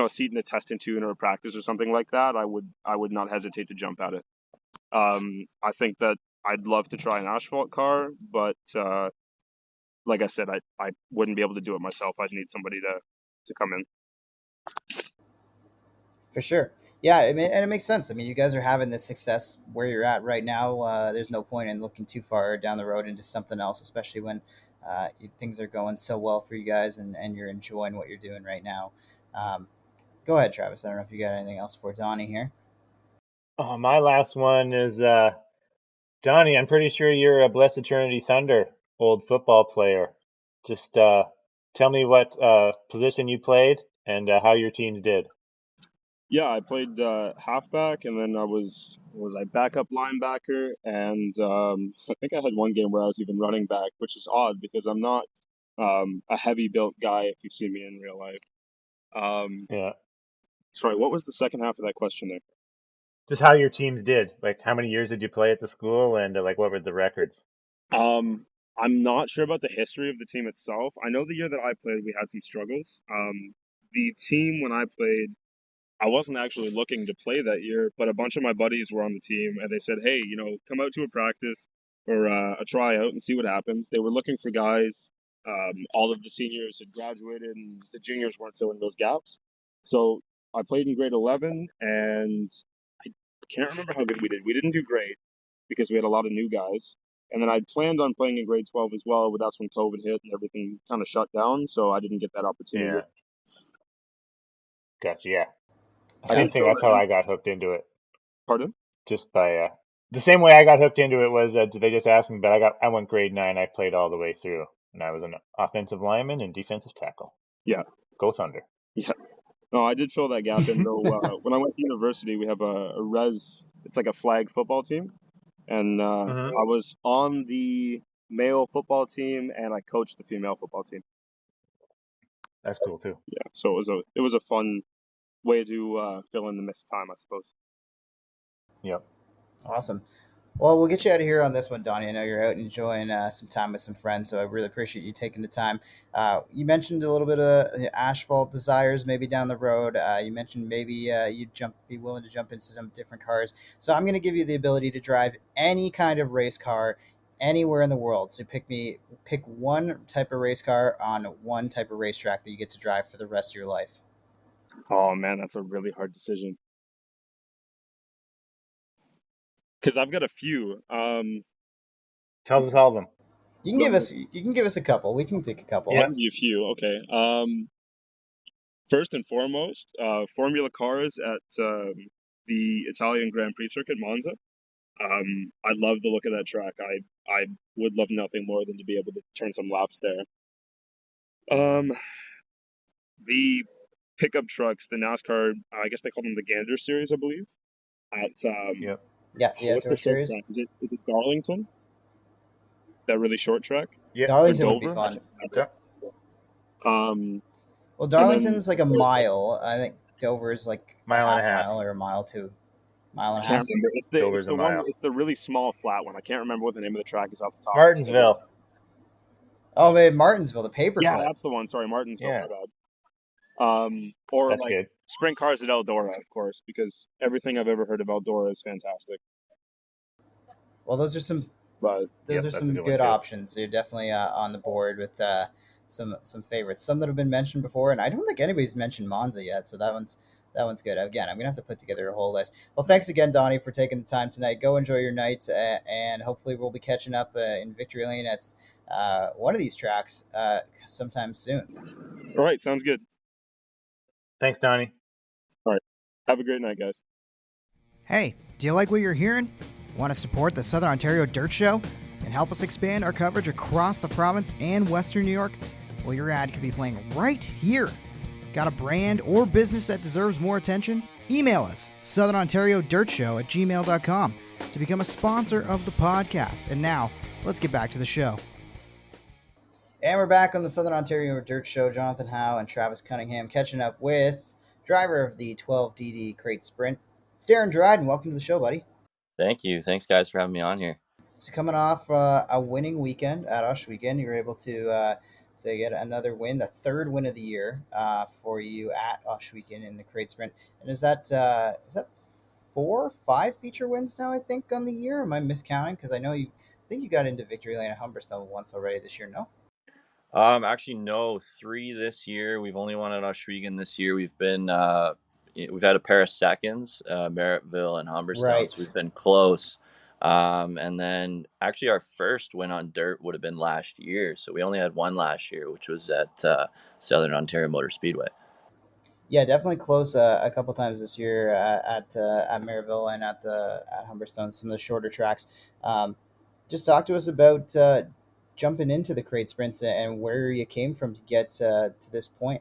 seat in a test and tune or a practice or something like that, I would not hesitate to jump at it. I think that I'd love to try an asphalt car, but like I said, I wouldn't be able to do it myself. I'd need somebody to come in. For sure. Yeah, and it makes sense. I mean, you guys are having this success where you're at right now. There's no point in looking too far down the road into something else, especially when things are going so well for you guys and you're enjoying what you're doing right now. Um, Go ahead, Travis. I don't know if you got anything else for Donnie here. My last one is Donnie. I'm pretty sure you're a Blessed Trinity Thunder old football player. Just tell me what position you played and how your teams did. Yeah, I played halfback, and then I was I backup linebacker, and I think I had one game where I was even running back, which is odd because I'm not a heavy built guy. If you've seen me in real life. Yeah. Sorry, what was the second half of that question there? Just how your teams did. Like, how many years did you play at the school, and like, what were the records? I'm not sure about the history of the team itself. I know the year that I played, we had some struggles. The team when I played, I wasn't actually looking to play that year, but a bunch of my buddies were on the team, and they said, "Hey, come out to a practice or a tryout and see what happens." They were looking for guys. All of the seniors had graduated, and the juniors weren't filling those gaps. So I played in grade 11, and I can't remember how good we did. We didn't do great because we had a lot of new guys. And then I'd planned on playing in grade 12 as well, but that's when COVID hit and everything kind of shut down, so I didn't get that opportunity. Yeah. Gotcha. Yeah. I I did think fill that's that how in. I got hooked into it. Pardon? Just by the same way I got hooked into it was they just asked me, but I went grade 9. I played all the way through, and I was an offensive lineman and defensive tackle. Yeah. Go Thunder. Yeah. No, I did fill that gap in, though. When I went to university, we have a res, it's like a flag football team. And I was on the male football team, and I coached the female football team. That's cool, too. Yeah, so it was a fun way to fill in the missed time, I suppose. Yep. Awesome. Well, we'll get you out of here on this one, Donnie. I know you're out enjoying some time with some friends, so I really appreciate you taking the time. You mentioned a little bit of asphalt desires maybe down the road. You mentioned maybe you'd be willing to jump into some different cars. So I'm going to give you the ability to drive any kind of race car anywhere in the world. So pick one type of race car on one type of racetrack that you get to drive for the rest of your life. Oh man, that's a really hard decision. Because I've got a few. Tell us all of them. You can give us a couple. We can take a couple. I'll give you a few. Okay. First and foremost, Formula cars at the Italian Grand Prix circuit, Monza. I love the look of that track. I would love nothing more than to be able to turn some laps there. The pickup trucks, the NASCAR, I guess they call them the Gander Series, I believe. At Yep. Yeah, the what's the outdoor short series. track? Is it Darlington? That really short track? Yeah. Darlington would be Dover? fun. Well, then- Darlington's like a mile. I think Dover is like Mile a and a half half. mile or a mile to mile I and a can't half. remember. It's Dover's the a one. mile. It's the really small flat one. I can't remember what the name of the track is off the top. Martinsville. Oh, maybe Martinsville, the paperclip. Yeah, that's the one. Sorry, Martinsville. Yeah. My bad. Or That's like good. sprint cars at Eldora, of course, because everything I've ever heard of Eldora is fantastic. Well, those are some But those Yep, are that's a some good one, good too. options. You're definitely on the board with some favorites. Some that have been mentioned before, and I don't think anybody's mentioned Monza yet. So that one's good. Again, I'm gonna have to put together a whole list. Well, thanks again, Donnie, for taking the time tonight. Go enjoy your night, and hopefully we'll be catching up in Victory Lane at one of these tracks sometime soon. all right, sounds good. Thanks, Donnie. Have a great night, guys. Hey, do you like what you're hearing? Want to support the Southern Ontario Dirt Show and help us expand our coverage across the province and Western New York? Well, your ad could be playing right here. Got a brand or business that deserves more attention? Email us, southernontariodirtshow@gmail.com to become a sponsor of the podcast. And now, let's get back to the show. And we're back on the Southern Ontario Dirt Show. Jonathan Howe and Travis Cunningham catching up with driver of the 12DD Crate Sprint. It's Darren Dryden. Welcome to the show, buddy. Thank you. Thanks, guys, for having me on here. So coming off a winning weekend at Ohsweken, you were able to get another win, the third win of the year for you at Ohsweken in the Crate Sprint. And is that 5 feature wins now? I think on the year. Am I miscounting? Because I think you got into Victory Lane at Humberstone once already this year. No. Actually, no, 3 this year. We've only won at Ohsweken this year. We've had a pair of seconds, Merrittville and Humberstone, Right. so we've been close. And then actually our first win on dirt would have been last year. So we only had one last year, which was at Southern Ontario Motor Speedway. Yeah, definitely close a couple times this year at Merrittville and at Humberstone, some of the shorter tracks. Just talk to us about jumping into the crate sprints and where you came from to get to this point.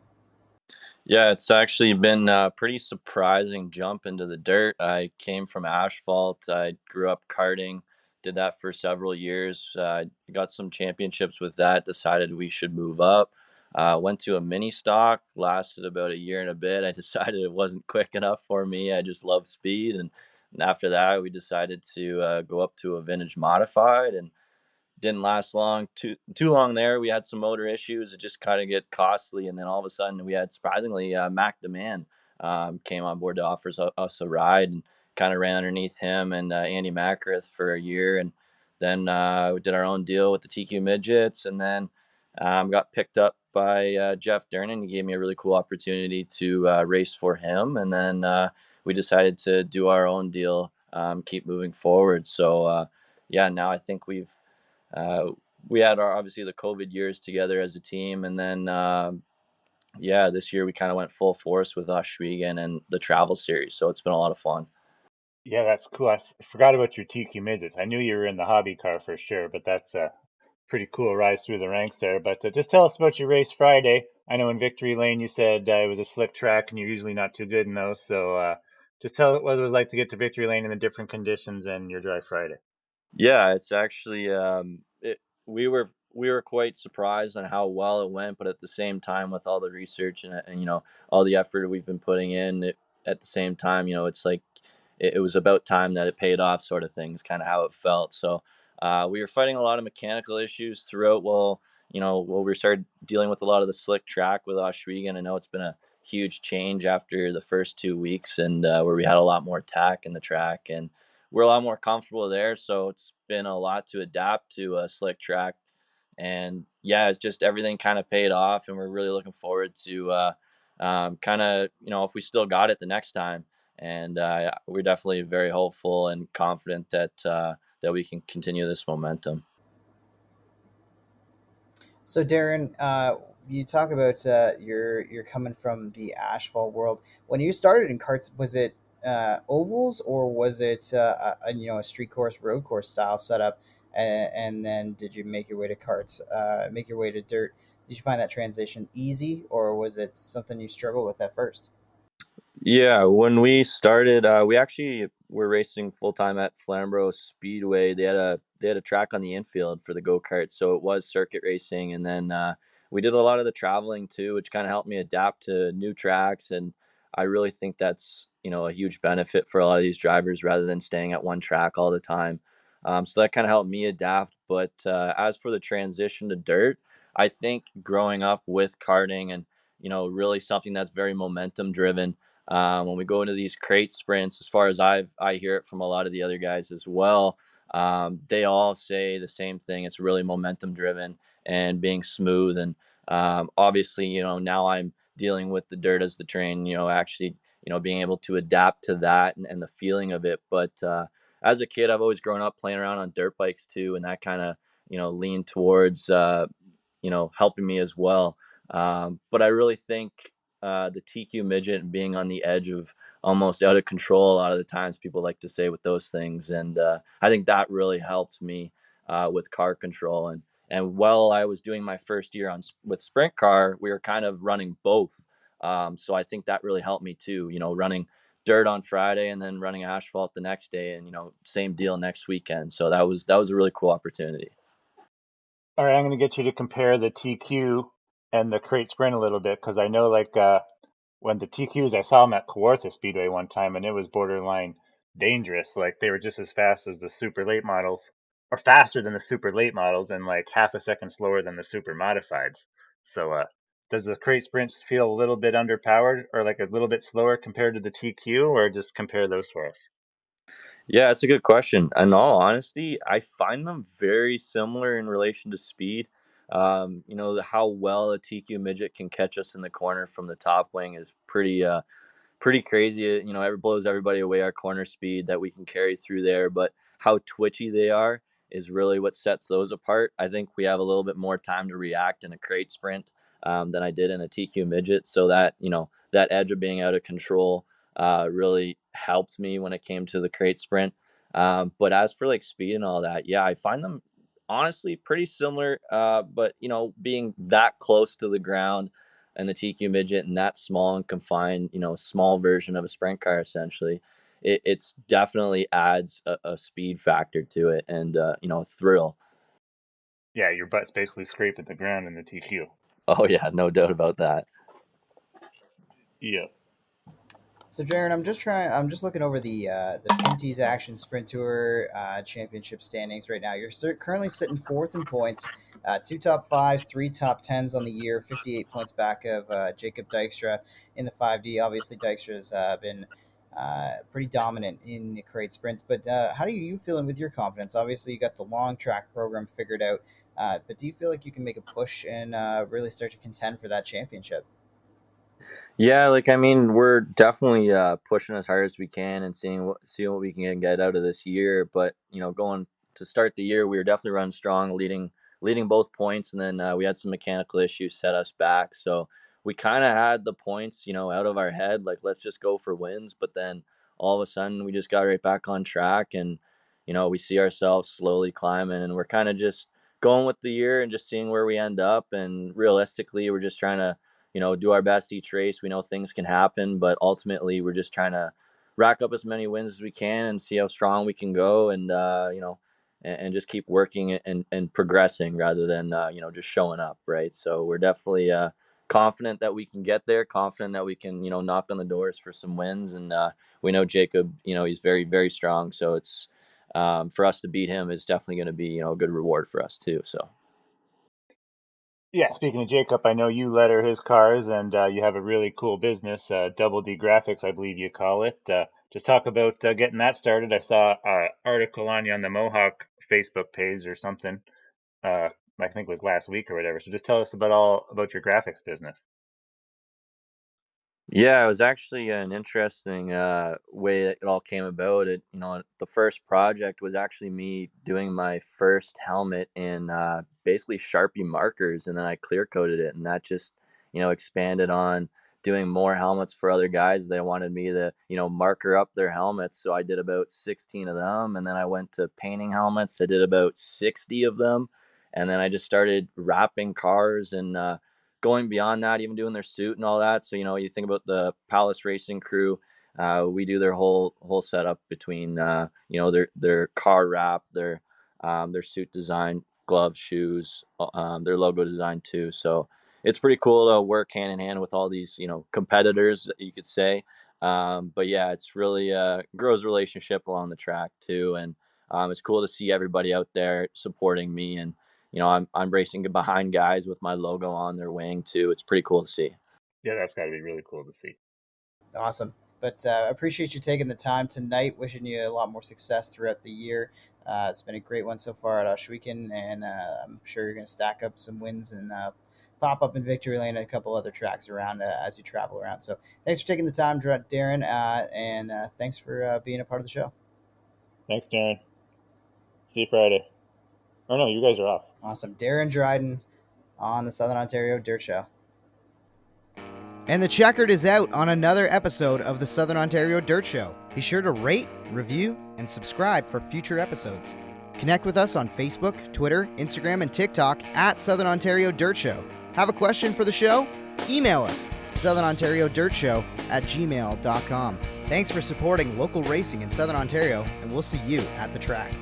Yeah, it's actually been a pretty surprising jump into the dirt. I came from asphalt. I grew up karting, did that for several years. Got some championships with that, decided we should move up. Went to a mini stock, lasted about a year and a bit. I decided it wasn't quick enough for me. I just love speed. And after that, we decided to go up to a vintage modified, and didn't last too long there. We had some motor issues. It just kind of get costly, and then all of a sudden we had surprisingly Mac Demand came on board to offer us a ride, and kind of ran underneath him and Andy Macrith for a year, and then we did our own deal with the TQ midgets, and then got picked up by Jeff Durnan. He gave me a really cool opportunity to race for him, and then we decided to do our own deal, keep moving forward. So yeah, now I think we had obviously the COVID years together as a team, and then this year we kind of went full force with Ohsweken and the travel series. So it's been a lot of fun. Yeah, that's cool. I forgot about your TQ midgets. I knew you were in the hobby car for sure, but that's a pretty cool rise through the ranks there. But just tell us about your race Friday. I know in Victory Lane you said it was a slick track, and you're usually not too good in those. So just tell us what it was like to get to Victory Lane in the different conditions and your drive Friday. Yeah, it's actually we were quite surprised on how well it went, but at the same time, with all the research and all the effort we've been putting in, at the same time, it's like it was about time that it paid off, sort of thing. Is kind of how it felt. So we were fighting a lot of mechanical issues throughout. We started dealing with a lot of the slick track with Ohsweken. I know it's been a huge change after the first 2 weeks, and where we had a lot more tack in the track, and we're a lot more comfortable there. So it's been a lot to adapt to a slick track. And yeah, it's just everything kind of paid off, and we're really looking forward to kind of, if we still got it the next time. And we're definitely very hopeful and confident that we can continue this momentum. So Darren, you talk about you're coming from the asphalt world. When you started in karts, was it ovals or was it a street course, road course style setup? And then did you make your way to karts, make your way to dirt? Did you find that transition easy, or was it something you struggled with at first? Yeah, when we started, we actually were racing full time at Flamborough Speedway. They had a track on the infield for the go kart, so it was circuit racing. And then we did a lot of the traveling too, which kind of helped me adapt to new tracks. And I really think that's a huge benefit for a lot of these drivers rather than staying at one track all the time. So that kind of helped me adapt. But as for the transition to dirt, I think growing up with karting and really something that's very momentum driven, when we go into these crate sprints, as far as I hear it from a lot of the other guys as well, they all say the same thing. It's really momentum driven and being smooth. And obviously, now I'm dealing with the dirt as the terrain. Actually, being able to adapt to that and the feeling of it. But as a kid, I've always grown up playing around on dirt bikes too, and that kind of leaned towards helping me as well. But I really think the TQ midget and being on the edge of almost out of control a lot of the times, people like to say with those things, and I think that really helped me with car control. And while I was doing my first year with sprint car, we were kind of running both. So I think that really helped me too. Running dirt on Friday and then running asphalt the next day, and same deal next weekend. So that was a really cool opportunity. All right, I'm going to get you to compare the TQ and the crate sprint a little bit because I know when the TQs, I saw them at Kawartha Speedway one time and it was borderline dangerous. Like they were just as fast as the super late models, or faster than the super late models, and like half a second slower than the super modifieds. So, does the crate sprints feel a little bit underpowered or like a little bit slower compared to the TQ, or just compare those for us? Yeah, it's a good question. In all honesty, I find them very similar in relation to speed. How well a TQ midget can catch us in the corner from the top wing is pretty crazy. It blows everybody away, our corner speed that we can carry through there. But how twitchy they are is really what sets those apart. I think we have a little bit more time to react in a crate sprint than I did in a TQ midget. So that edge of being out of control really helped me when it came to the crate sprint. But as for like speed and all that, yeah, I find them honestly pretty similar. But being that close to the ground and the TQ midget and that small and confined, small version of a sprint car essentially, it's definitely adds a speed factor to it and a thrill. Yeah, your butt's basically scraped at the ground in the TQ. Oh yeah, no doubt about that. Yeah. So, Jaron, I'm just looking over the Pinty's Action Sprint Tour Championship standings right now. You're currently sitting fourth in points, two top fives, three top tens on the year, 58 points back of Jacob Dykstra in the 5D. Obviously, Dykstra's been pretty dominant in the crate sprints. But how are you feeling with your confidence? Obviously, you got the long track program figured out. But do you feel like you can make a push and really start to contend for that championship? Yeah, like I mean, we're definitely pushing as hard as we can and seeing what we can get out of this year. But going to start the year, we were definitely running strong, leading both points, and then we had some mechanical issues set us back. So we kind of had the points, out of our head, like let's just go for wins. But then all of a sudden, we just got right back on track, and we see ourselves slowly climbing, and we're kind of just going with the year and just seeing where we end up. And realistically, we're just trying to do our best each race. We know things can happen, but ultimately we're just trying to rack up as many wins as we can and see how strong we can go and, and just keep working and progressing rather than, just showing up. Right. So we're definitely, confident that we can get there, confident that we can, knock on the doors for some wins. And, we know Jacob, he's very, very strong. So it's, for us to beat him is definitely going to be, a good reward for us too. So. Yeah, speaking of Jacob, I know you letter his cars, and you have a really cool business, Double D Graphics, I believe you call it. Just talk about getting that started. I saw an article on you on the Mohawk Facebook page or something. I think it was last week or whatever. So just tell us about all about your graphics business. Yeah, it was actually an interesting way that it all came about. The first project was actually me doing my first helmet in basically Sharpie markers, and then I clear coated it, and that just, expanded on doing more helmets for other guys. They wanted me to, marker up their helmets, so I did about 16 of them, and then I went to painting helmets. I did about 60 of them, and then I just started wrapping cars and going beyond that, even doing their suit and all that. So, you think about the Palace Racing crew, we do their whole setup between their car wrap, their suit design, gloves, shoes, their logo design too. So it's pretty cool to work hand in hand with all these competitors, you could say. But yeah, it's really grows relationship along the track too, and it's cool to see everybody out there supporting me, and I'm racing behind guys with my logo on their wing too. It's pretty cool to see. Yeah, that's got to be really cool to see. Awesome. But appreciate you taking the time tonight. Wishing you a lot more success throughout the year. It's been a great one so far at Ohsweken, and I'm sure you're going to stack up some wins and pop up in Victory Lane and a couple other tracks around as you travel around. So thanks for taking the time, Darren, and thanks for being a part of the show. Thanks, Darren. See you Friday. Oh, no, you guys are off. Awesome. Darren Dryden on the Southern Ontario Dirt Show. And the checkered is out on another episode of the Southern Ontario Dirt Show. Be sure to rate, review, and subscribe for future episodes. Connect with us on Facebook, Twitter, Instagram, and TikTok at Southern Ontario Dirt Show. Have a question for the show? Email us, southernontariodirtshow@gmail.com. Thanks for supporting local racing in Southern Ontario, and we'll see you at the track.